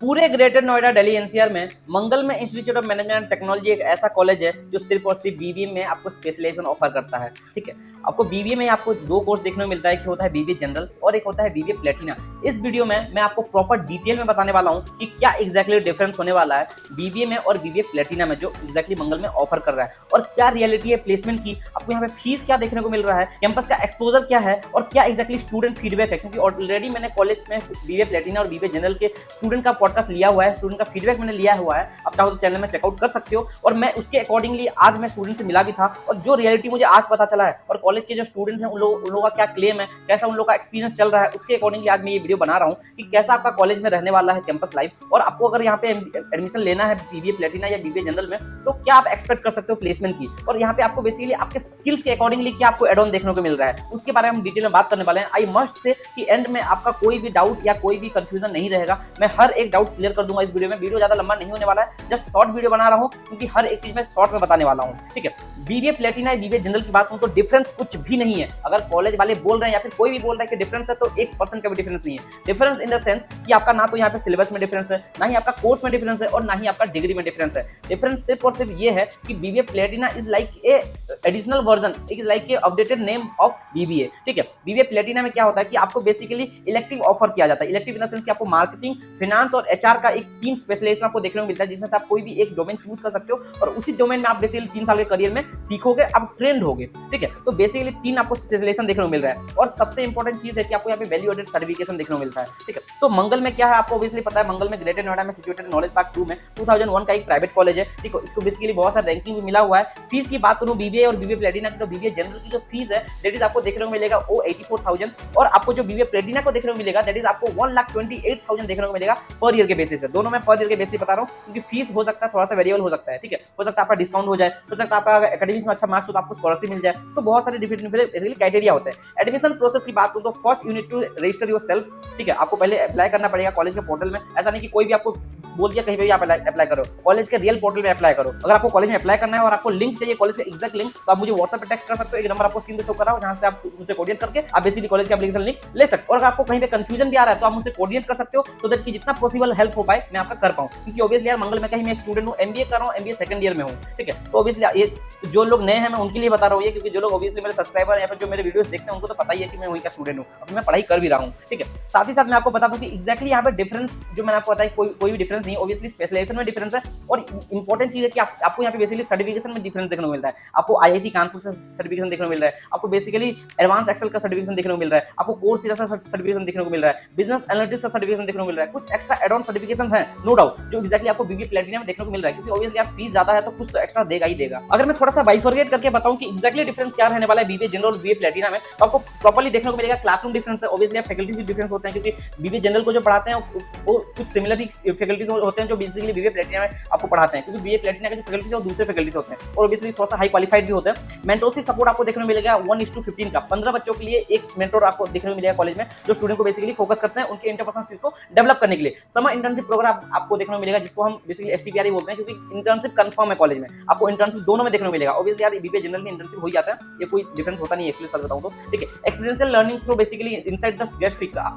पूरे greater Noida Delhi NCR में मंगल में institute of management and technology एक ऐसा कॉलेज है जो सिर्फ और सिर्फ बीबीए में आपको स्पेशलाइजेशन ऑफर करता है। ठीक है, आपको बीबीए में आपको दो कोर्स देखने को मिलता है, एक होता है बीबीए जनरल और एक होता है बीबीए प्लेटिना। इस वीडियो में मैं आपको प्रॉपर डिटेल में बताने वाला हूँ कि क्या एग्जैक्टली डिफरेंस होने वाला है बीबीए में और बीबीए प्लेटिना में जो एग्जैक्टली मंगल में ऑफर कर रहा है, और क्या रियलिटी है प्लेसमेंट की, आपको यहाँ पे फीस क्या देखने को मिल रहा है, कैंपस का एक्सपोजर क्या है और क्या एग्जैक्टली स्टूडेंट फीडबैक है। क्योंकि ऑलरेडी मैंने कॉलेज में बीबीए प्लेटिना और बीबीए जनरल के स्टूडेंट का पॉडकास्ट लिया हुआ है, स्टूडेंट का फीडबैक मैंने लिया हुआ है, आप चाहो तो चैनल में चेकआउट कर सकते हो। और मैं उसके अकॉर्डिंगली आज मैं स्टूडेंट से मिला भी था और जो रियलिटी मुझे आज पता चला है और कॉलेज के जो स्टूडेंट हैं उन लोगों का क्या क्लेम है, कैसा उन लोगों का एक्सपीरियंस चल रहा है, उसके अकॉर्डिंगली आज मैं ये वीडियो बना रहा हूँ कि कैसा आपका कॉलेज में रहने वाला है कैंपस लाइफ। और आपको अगर यहाँ पे एडमिशन लेना है बीबीए प्लेटिना या बीबीए जनरल में तो क्या आप एक्सपेक्ट कर सकते हो प्लेसमेंट की, और यहाँ पे आपको बेसिकली आपके स्किल्स के अकॉर्डिंगली क्या आपको एड ऑन देखने को मिल रहा है, उसके बारे में हम डिटेल में बात करने वाले हैं। आई मस्ट से कि एंड में आपका कोई भी डाउट या कोई भी कंफ्यूजन नहीं रहेगा, मैं हर एक डाउट क्लियर कर दूंगा इस वीडियो में। वीडियो ज्यादा लंबा नहीं होने वाला है, जस्ट शॉर्ट वीडियो बना रहा हूं क्योंकि हर एक चीज मैं शॉर्ट में बताने वाला हूं। ठीक है, बीबीए प्लेटिना या बीबीए जनरल की बात करूं तो डिफरेंस कुछ भी नहीं है। अगर कॉलेज वाले बोल रहे हैं या फिर कोई भी बोल रहा है कि डिफरेंस है तो 1% का भी डिफरेंस नहीं है। डिफरेंस इन द सेंस कि आपका ना तो यहाँ पे सिलेबस में डिफरेंस है, ना ही आपका कोर्स में डिफरेंस है और ना ही आपका डिग्री में डिफरेंस है। डिफरेंस सिर्फ और सिर्फ ये है कि BBA Platina is like a additional version, is like a updated name of BBA. ठीक है, बीबीए प्लेटिना में क्या होता है कि आपको बेसिकली इलेक्टिव ऑफर किया जाता है। इलेक्टिव इन द सेंस कि आपको मार्केटिंग, फाइनेंस और एचआर का एक 3 स्पेशलाइजेशन आपको देखने को मिलता है, जिसमें से आप कोई भी एक डोमेन चूज कर सकते हो और उसी डोमेन में आप बेसिकली 3 साल के करियर में सीखोगे, आप ट्रेंड होगे। ठीक है, तो बेसिकली 3 आपको स्पेशलाइजेशन देखने को मिल रहा है और सबसे इंपॉर्टेंट चीज है कि आपको यहाँ पे वैल्यू एडेड सर्टिफिकेशन देखने को मिलता है। ठीक है, तो मंगल में क्या है आपको ऑब्वियसली पता है, मंगल में ग्रेटर नोएडा में सिचुएटेड नॉलेज पार्क 2 में 2001 का एक प्राइवेट कॉलेज है। ठीक है, इसको बेसिकली बहुत सारा रैंकिंग भी मिला हुआ है। फीस की बात करूं बीबीए और बीबीए प्लेटिना की, तो बीबीए जनरल की जो फीस है दैट इज आपको देखने को मिलेगा वो 84,000, और आपको जो बीबीए प्लेटिना को देखने को मिलेगा दैट इज आपको 1,28,000 देखने को मिलेगा पर ईयर के बेसिस पे। दोनों में पर ईयर के बेसिस बता रहा हूं क्योंकि फीस हो सकता है थोड़ा सा वेरिएबल हो सकता है। ठीक है, हो सकता है आपका डिस्काउंट हो जाए, हो सकता है आपका एकेडमिक्स में अच्छा मार्क्स हो तो आपको स्कॉलरशिप मिल जाए, तो बहुत सारे डिफरेंट बेसिकली क्राइटेरिया होते हैं। एडमिशन प्रोसेस की बात करूं तो first you need to register yourself. ठीक है, आपको पहले अप्लाई करना पड़ेगा कॉलेज के पोर्टल में। ऐसा नहीं कि कोई भी आपको बोल दिया कहीं पे भी आप अप्लाई करो, कॉलेज के रियल पोर्टल में अप्लाई करो। अगर आपको कॉलेज में अप्लाई करना है और आपको लिंक चाहिए कॉलेज का एग्जैक्ट लिंक, तो आप मुझे व्हाट्सएप पे टेक्स्ट कर सकते हो। एक नंबर आपको स्क्रीन पे शो कर रहा हूं जहां से आप मुझसे कोऑर्डिनेट करके आप बेसिकली कॉलेज का एप्लीकेशन लिंक ले सकते हो। और अगर आपको कहीं पे कंफ्यूजन भी आ रहा है तो आप मुझसे कोऑर्डिनेट कर सकते हो सो दैट कि जितना पॉसिबल हेल्प हो पाए मैं आपका कर पाऊं। क्योंकि ऑब्वियसली यार मंगल में कहीं मैं एक स्टूडेंट हूं, एमबीए कर रहा हूं, एमबीए सेकंड ईयर में हूं। ठीक है, तो ऑब्वियसली ये जो लोग नए हैं मैं उनके लिए बता रहा हूं ये, क्योंकि जो लोग ऑब्वियसली मेरे सब्सक्राइबर या फिर जो मेरे वीडियोस देखते हैं उनको तो पता ही है कि मैं वहीं का स्टूडेंट हूं, अब मैं पढ़ाई कर भी रहा हूं। ठीक है, साथ ही साथ मैं आपको बता दूं कि एग्जैक्टली यहाँ पे डिफरेंस जो मैंने आपको बताया कोई भी डिफरेंस नहीं है। ऑब्वियसली स्पेशलाइजेशन में डिफरेंस है और इंपॉर्टेंट चीज है कि आपको यहाँ पे बेसिकली सर्टिफिकेशन में डिफरेंस देखने को मिलता है। आपको आईआईटी कानपुर से सर्टिफिकेशन देखने को मिल रहा है, आपको बेसिकली एडवांस एक्सेल का सर्टिफिकेशन देखने को मिल रहा है, आपको कोर्स सीरा का सर्टिफिकेशन देखने को मिल रहा है, बिजनेस एनालिटिक्स का सर्टिफिकेशन देखने को मिल रहा है, कुछ एक्स्ट्रा एड ऑन सर्टिफिकेशन है नो डाउट जो एग्जैक्टली आपको बीबीए प्लेटिना में देखने को मिल रहा है। क्योंकि ऑब्वियसली यार फीस ज्यादा है तो कुछ तो एक्स्ट्रा देगा ही देगा। अगर मैं थोड़ा सा बाइफरगेट करके बताऊं कि एग्जैक्टली डिफरेंस क्या रहने वाला है बीबीए जनरल और बीबीए प्लेटिना में, तो आपको प्रॉपर्ली देखने को मिलेगा क्लासरूम डिफरेंस है। ऑब्वियसली फैकल्टीज भी डिफरेंस होते हैं क्योंकि बीबीए जनरल को जो पढ़ाते हैं वो कुछ सिमिलर ही फैकल्टीज होते हैं जो बेसिकली बीबीए प्लेटिना में आपको पढ़ाते हैं, क्योंकि बीबीए प्लेटिना के जो फैकल्टीज है वो दूसरे फैकल्टीज होते हैं और ऑब्वियसली थोड़ा सा हाई क्वालिफाइड भी होते हैं। मेंटरशिप सपोर्ट आपको देखने को मिलेगा 1:15 का, 15 बच्चों के लिए एक मेंटर आपको देखने को मिलेगा कॉलेज में जो स्टूडेंट को बेसिकली फोकस करते हैं उनके इंटरपर्सनल स्किल को डेवलप करने के लिए। समर इंटर्नशिप प्रोग्राम आपको देखने को मिलेगा जिसको हम बेसिकली एसटीपीआर बोलते हैं, क्योंकि इंटर्नशिप कंफर्म है कॉलेज में, आपको इंटर्नशिप दोनों में देखने को मिलेगा। ऑब्वियसली यार बीबीए जनरल में इंटर्नशिप हो जाता है, ये कोई डिफरेंस होता नहीं है एक्चुअली सच बताऊं तो। ठीक है, experiential learning through basically inside the guest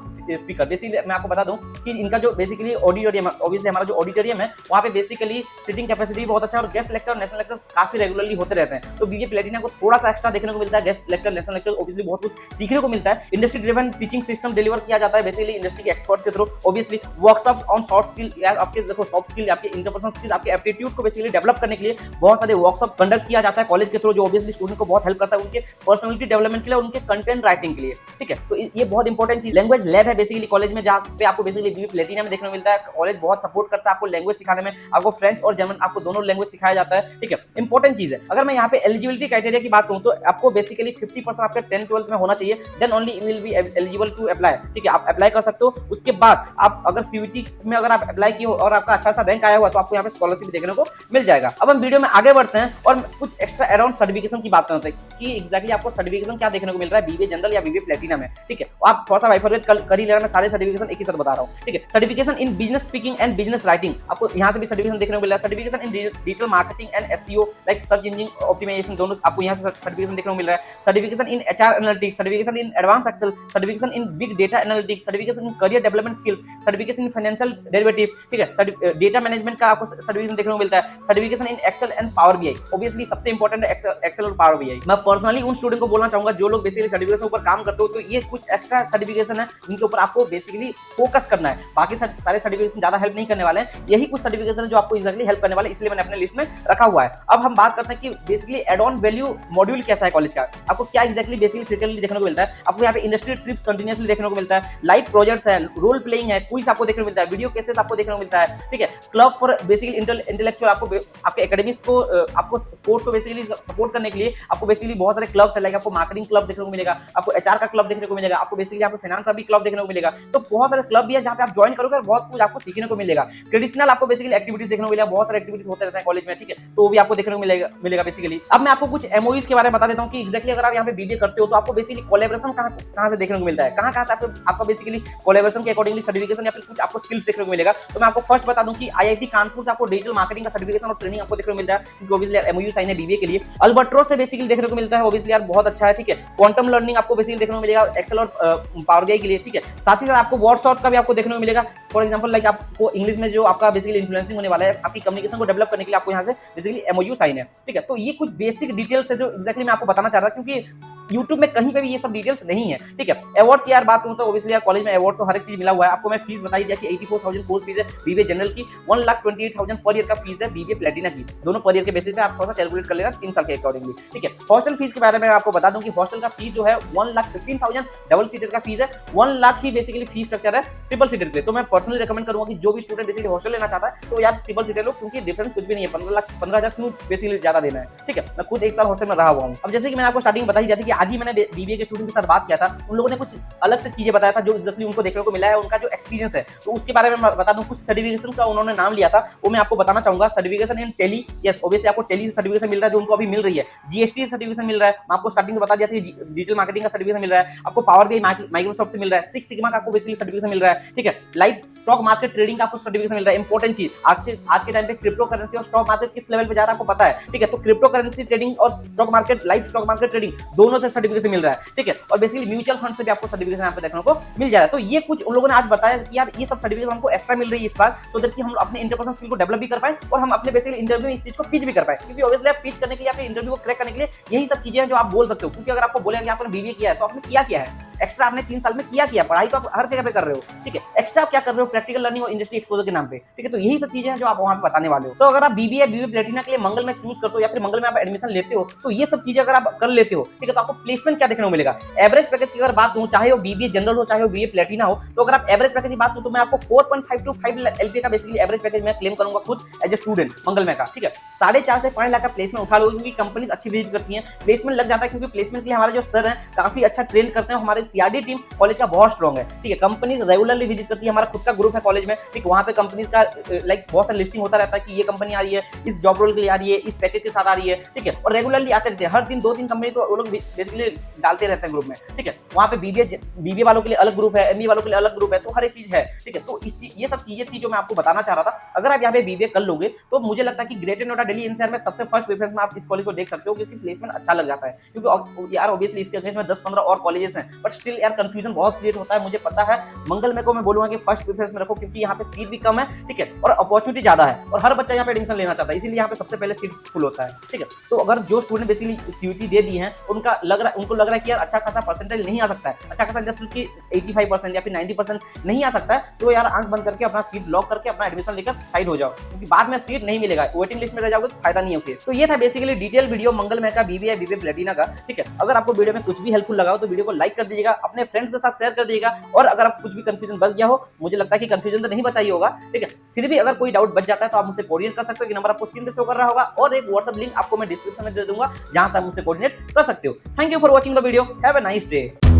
speaker. Basically मैं आपको बता दूं कि इनका जो बेसिकली ऑडिटोरियम, ऑब्वियसली हमारा जो ऑडिटोरियम है वहां पे बेसिकली सिटिंग कैपेसिटी बहुत अच्छा है और गेस्ट लेक्चर, नेशनल लेक्चर काफी रेगुलरली होते रहते हैं। तो बीबीए प्लेटिना को थोड़ा सा एक्स्ट्रा देखने को मिलता है, guest lecture, national lecture, obviously बहुत कुछ सीखने को मिलता है। Industry driven teaching system deliver किया जाता है बेसिकली इंडस्ट्री के एक्सपर्ट्स के through. Obviously workshop on soft skill, यार आपके देखो सॉफ्ट स्किल, आपके इंटरपर्सनल स्किल्स, आपके एप्टीट्यूड को बेसिकली डेवलप करने के लिए बहुत सारे वर्कशॉप कंडक्ट किया जाता है कॉलेज के थ्रू, जो ऑब्वियसली स्टूडेंट को बहुत हेल्प करता है उनके पर्सनालिटी डेवलपमेंट के लिए, उनके कंटेंट राइटिंग के लिए। ठीक है, तो ये बहुत इंपॉर्टेंट चीज। लैंग्वेज लैब है बेसिकली कॉलेज में, जहां पे आपको बेसिकली बीबीए प्लेटिना में देखने को मिलता है। कॉलेज बहुत सपोर्ट करता है आपको लैंग्वेज सिखाने में, आपको फ्रेंच और जर्मन आपको दोनों लैंग्वेज सिखाया जाता है। ठीक है, इंपॉर्टेंट चीज है। अगर मैं यहाँ पे एलिजिबिलिटी क्राइटेरिया की बात करूं तो आपको बेसिकली 50% आपके 10th-12th में होना चाहिए, then only you will be eligible to apply. ठीक है, आप अप्लाई कर सकते हो। उसके बाद आप अगर सीयूईटी में अगर आप अप्लाई किए हो और आपका अच्छा सा रैंक आया हुआ तो आपको यहाँ पे स्कॉलरशिप देखने को मिल जाएगा। अब हम वीडियो में आगे बढ़ते हैं और कुछ एक्स्ट्रा एड ऑन सर्टिफिकेशन की बात करते हैं कि एग्जैक्टली आपको सर्टिफिकेशन क्या देखने को मिल रहा है बीबीए जनरल या बीबीए प्लेटिना में। ठीक है, आप थोड़ा सा बाइफरगेट कर ही लेना, मैं सारे सर्टिफिकेशन एक ही साथ बता रहा हूँ। ठीक है, certification in business speaking and business writing, आपको यहाँ से भी सर्टिफिकेशन देखने को मिल रहा है। Certification in digital marketing and SEO like search engine optimization, दोनों आपको यहाँ से सर्टिफिकेशन देखने को मिल रहा है। Certification in HR analytics, certification in advance Excel, certification in big data analytics, certification in career development skills, certification in financial derivative, ठीक है, डेटा मैनेजमेंट का आपको सर्टिफिकेशन देखने को मिलता है। Certification in Excel and Power BI, obviously सबसे important है एक्सेल और पावर बीआई। मैं पर्सनली उन स्टूडेंट को बोलना चाहूंगा जो लोग बेसिकली सर्टिफिकेशन ऊपर काम करते हो, तो ये कुछ एक्स्ट्रा सर्टिफिकेशन है जिनके ऊपर आपको बेसिकली फोकस करना है। बाकी सारे सर्टिफिकेशन ज्यादा हेल्प नहीं करने वाले हैं, यही कुछ सर्टिफिकेशन है जो आपको एक्जैक्टली हेल्प करने वाले, इसलिए मैंने अपने लिस्ट में रखा हुआ है। अब हम बात करते हैं कि basically add on value module कैसा है कॉलेज का, आपको क्या एक्जैक्टली बेसिकली फ्रीक्वेंटली देखने को मिलता है। आपको यहाँ पे इंडस्ट्री ट्रिप्स कंटिन्यूअसली देखने को मिलता है, लाइव प्रोजेक्ट्स है, रोल प्लेइंग है, क्विज आपको देखने को मिलता है, वीडियो केसेस आपको देखने को मिलता है, ठीक है, क्लब फॉर बेसिकली इंटेलेक्चुअल, आपको आपके एकेडमिक्स को, आपको स्पोर्ट्स को बेसिकली सपोर्ट करने के लिए आपको बेसिकली बहुत सारे क्लब्स है, लाइक आपको मार्केटिंग क्लब देखने को मिलेगा, आपको एचआर का क्लब देखने को मिलेगा, आपको बेसिकली यहाँ पे फाइनेंस का भी क्लब देखने को मिलेगा। तो बहुत सारे क्लब भी है जहाँ पे आप ज्वाइन करोगे और बहुत कुछ आपको सीखने को मिलेगा। ट्रेडिशनल आपको बेसिकली एक्टिविटीज देखने को मिलेगा, बहुत सारे एक्टिविटीज होते रहते हैं कॉलेज में, ठीक है, तो वो भी आपको देखने को मिलेगा बेसिकली। अब मैं आपको कुछ एमओयूज के बारे में बता देता हूँ कि एक्जैक्टली अगर आप यहाँ पे बीबीए करते हो तो आपको बेसिकली कोलैबोरेशन कहाँ से देखने को मिलता है, कहाँ से आपको बेसिकली कोलैबोरेशन के अकॉर्डिंगली सर्टिफिकेशन या फिर कुछ आपको स्किल्स देखने को मिलेगा। तो मैं आपको फर्स्ट बता दूं कि आईआईटी कानपुर से आपको डिजिटल मार्केटिंग का सर्टिफिकेशन और ट्रेनिंग आपको देखने को मिलता है, क्योंकि ऑब्वियसली एमओयू साइन है बीबीए के लिए। अल्बर्ट्रोस से बेसिकली देखने को मिलता है, ऑब्वियसली यार बहुत अच्छा है, ठीक है। क्वांटम लर्निंग आपको बेसिकली देखने को मिलेगा एक्सेल और पावर बीआई के लिए, ठीक है। साथ ही साथ आपको वर्डशॉट का भी आपको देखने को मिलेगा, फॉर एग्जांपल लाइक आपको इंग्लिश में जो आपका बेसिकली इन्फ्लुएंसिंग होने वाला है, आपकी कम्युनिकेशन को डेवलप करने के लिए आपको यहाँ से बेसिकली एमओयू साइन है, ठीक है। तो ये कुछ बेसिक डिटेल्स है जो एक्जैक्टली मैं आपको बताना चाह रहा था, क्योंकि YouTube में कहीं पे भी ये सब डिटेल्स नहीं है, ठीक है। अवार्ड्स की यार बात करूं तो ऑब्वियसली यार कॉलेज में अवार्ड तो हर एक चीज मिला हुआ है। आपको मैं फीस बताई दिया कि 84,000 कोर्स फीस है बीबीए जनरल की, 1,28,000 पर ईयर का फीस है बीबीए प्लेटिना की, दोनों पर ईयर के बेसिस पे आप थोड़ा सा कैलकुलेट कर लेना 3 साल के अकॉर्डिंगली, ठीक है। हॉस्टल फीस के बारे में आपको बता दूं कि हॉस्टल का फीस जो है 1,15,000 डबल सीटेड का फीस है, 1 लाख ही बेसिकली फीस स्ट्रक्चर है ट्रिपल सीटेड पे। तो मैं पर्सनली रिकमेंड करूंगा कि जो भी स्टूडेंट बेसिकली हॉस्टल लेना चाहता है तो यार ट्रिपल सीटेड लो, क्योंकि डिफरेंस कुछ भी नहीं है, 15,000 क्यों बेसिकली ज्यादा देना है, ठीक है। मैं खुद 1 साल हॉस्टल में रहा हुआ हूं। अब जैसे कि मैंने आपको स्टार्टिंग बताई जाती कि आज ही मैंने बीबीए के स्टूडेंट के साथ बात किया था, उन लोगों ने कुछ अलग से चीजें बताया था जो एक्जैक्टली उनको देखने को मिला है, उनका जो एक्सपीरियंस है, तो उसके बारे में मैं बता दूं। कुछ सर्टिफिकेशन का उन्होंने नाम लिया था, वो मैं आपको बताना चाहूंगा। Certification in Tally, yes obviously आपको टेली से सर्टिफिकेशन मिल रहा है जो उनको अभी मिल रही है, जीएसटी से सर्टिफिकेशन मिल रहा है, मैं आपको स्टार्टिंग में बता दिया था डिजिटल मार्केटिंग का सर्टिफिकेशन मिल रहा है, आपको पावर बीआई माइक्रोसॉफ्ट से मिल रहा है, 6 सिग्मा का आपको बेसिकली सर्टिफिकेशन मिल रहा है, ठीक है। लाइव स्टॉक मार्केट ट्रेडिंग का आपको सर्टिफिकेशन मिल रहा है, इंपॉर्टेंट चीज आज के टाइम पे क्रिप्टो करेंसी और स्टॉक मार्केट किस लेवल पे जा रहा है आपको पता है, ठीक है। तो क्रिप्टो करेंसी ट्रेडिंग और stock market, live stock market trading दोनों से सर्टिफिकेशन मिल रहा है, ठीक है। और बेसिकली म्यूचुअल फंड से भी आपको सर्टिफिकेशन यहाँ पे देखने को मिल जा रहा है। तो ये कुछ उन लोगों ने आज बताया कि यार ये सब सर्टिफिकेशन हमको एक्स्ट्रा मिल रही है इस बार, सो दैट कि हम अपने इंटरपर्सनल स्किल को डेवलप भी कर पाए और हम अपने बेसिकली इंटरव्यू में इस चीज को पिच भी कर पाए, क्योंकि ऑब्वियसली आप पिच करने के लिए, अपने इंटरव्यू को क्रैक करने के लिए यही सब चीजें हैं जो आप बोल सकते हो। क्योंकि अगर आपको बोलेंगे आपने बीबीए किया है तो आपने किया है एक्स्ट्रा, आपने 3 साल में किया पढ़ाई तो आप हर जगह पे कर रहे हो, ठीक है। एक्स्ट्रा आप क्या कर रहे हो, प्रैक्टिकल लर्निंग और इंडस्ट्री एक्सपोजर के नाम पे, ठीक है। तो यही सब चीजें हैं जो आप वहां पे बताने वाले हो। तो अगर आप बीबीए प्लेटिना के लिए मंगल में चूज करते हो या फिर मंगल में आप एडमिशन लेते हो, तो ये सब चीजें अगर आप कर लेते हो, ठीक है, तो आपको प्लेसमेंट क्या देखने को मिलेगा। एवरेज पैकेज की अगर बात करूं, चाहे वो बीबीए जनरल हो चाहे वो बीए प्लेटिना हो, तो अगर आप एवरेज पैकेज की बात करूं तो मैं आपको 4.5 to 5 एलपीए का बेसिकली एवरेज पैकेज मैं क्लेम करूंगा खुद एज ए स्टूडेंट मंगल में का, ठीक है। 4.5 से 5 लाख का प्लेसमेंट उठा लो, क्योंकि कंपनीज अच्छी विजिट करती हैं, प्लेसमेंट लग जाता है, क्योंकि प्लेसमेंट के लिए हमारे जो सर हैं काफी अच्छा ट्रेन करते हैं, हमारे सीआरडी टीम कॉलेज का बहुत स्ट्रॉन्ग है, ठीक है। कंपनीज रेगुलरली विजिट करती है, हमारा खुद का ग्रुप है कॉलेज में, ठीक, वहां पे कंपनीज का लाइक बहुत सारा लिस्टिंग होता रहता है कि ये कंपनी आ रही है, इस जॉब रोल के लिए आ रही है, इस पैकेज के साथ आ रही है, ठीक है। और रेगुलरली आते रहते हैं, हर दिन 2-3 कंपनी तो वो लोग बेसिकली डालते रहते हैं ग्रुप में, ठीक है। वहां पे बीबीए वालों के लिए अलग ग्रुप है, एमबीए वालों के लिए अलग ग्रुप है, तो हर एक चीज है, ठीक है। तो ये सब चीजें थी जो मैं आपको बताना चाह रहा था। अगर आप यहाँ पे बीबीए कर लोगे तो मुझे लगता है कि ग्रेटर नोएडा दिल्ली एनसीआर में सबसे फर्स्ट प्रेफरेंस में आप इस कॉलेज को देख सकते हो, क्योंकि प्लेसमेंट अच्छा लग जाता है। क्योंकि यार ऑब्वियसली इसके अगेंस्ट में 10-15 और कॉलेजेस हैं, बट स्टिल यार कंफ्यूजन बहुत क्रिएट होता है, मुझे पता है। मंगल में को मैं बोलूंगा कि फर्स्ट प्रेफरेंस में रखो, क्योंकि यहाँ पे सीट भी कम है, ठीक है, और अपॉर्चुनिटी ज्यादा है, और हर बच्चा यहाँ पे एडमिशन लेना चाहता है, इसीलिए यहाँ पे सबसे पहले सीट फुल होता है, ठीक है। तो अगर जो स्टूडेंट बेसिकली सीयूटी दे दी है, उनको लग रहा है कि यार अच्छा खासा परसेंटेज नहीं आ सकता है, अच्छा खासा जस्ट की 85% या फिर 90% नहीं आ सकता है, तो यार आंख बंद करके अपना सीट लॉक करके अपना एडमिशन लेकर साइड हो जाओ, क्योंकि बाद में सीट नहीं मिलेगा, वेटिंग लिस्ट में रह जाओगे तो फायदा नहीं है फिर। तो ये था बेसिकली डिटेल वीडियो मंगल में का बीबीए प्लेटिना का, ठीक है। अगर आपको वीडियो में कुछ भी हेल्पफुल लगा हो तो वीडियो को लाइक कर दीजिएगा, अपने फ्रेंड्स के साथ शेयर कर दीजिएगा, और अगर आप कुछ भी कंफ्यूजन बच गया हो, मुझे लगता है कि कंफ्यूजन तो नहीं बचा ही होगा, ठीक है, फिर भी अगर कोई डाउट बच जाता है तो आप मुझसे कोऑर्डिनेट कर सकते हो, कि नंबर आपको स्क्रीन पे शो कर रहा होगा, और एक व्हाट्सएप लिंक आपको मैं डिस्क्रिप्शन में दे दूंगा जहां से आप मुझसे कोऑर्डिनेट कर सकते हो। Thank you for watching the video, have a nice day.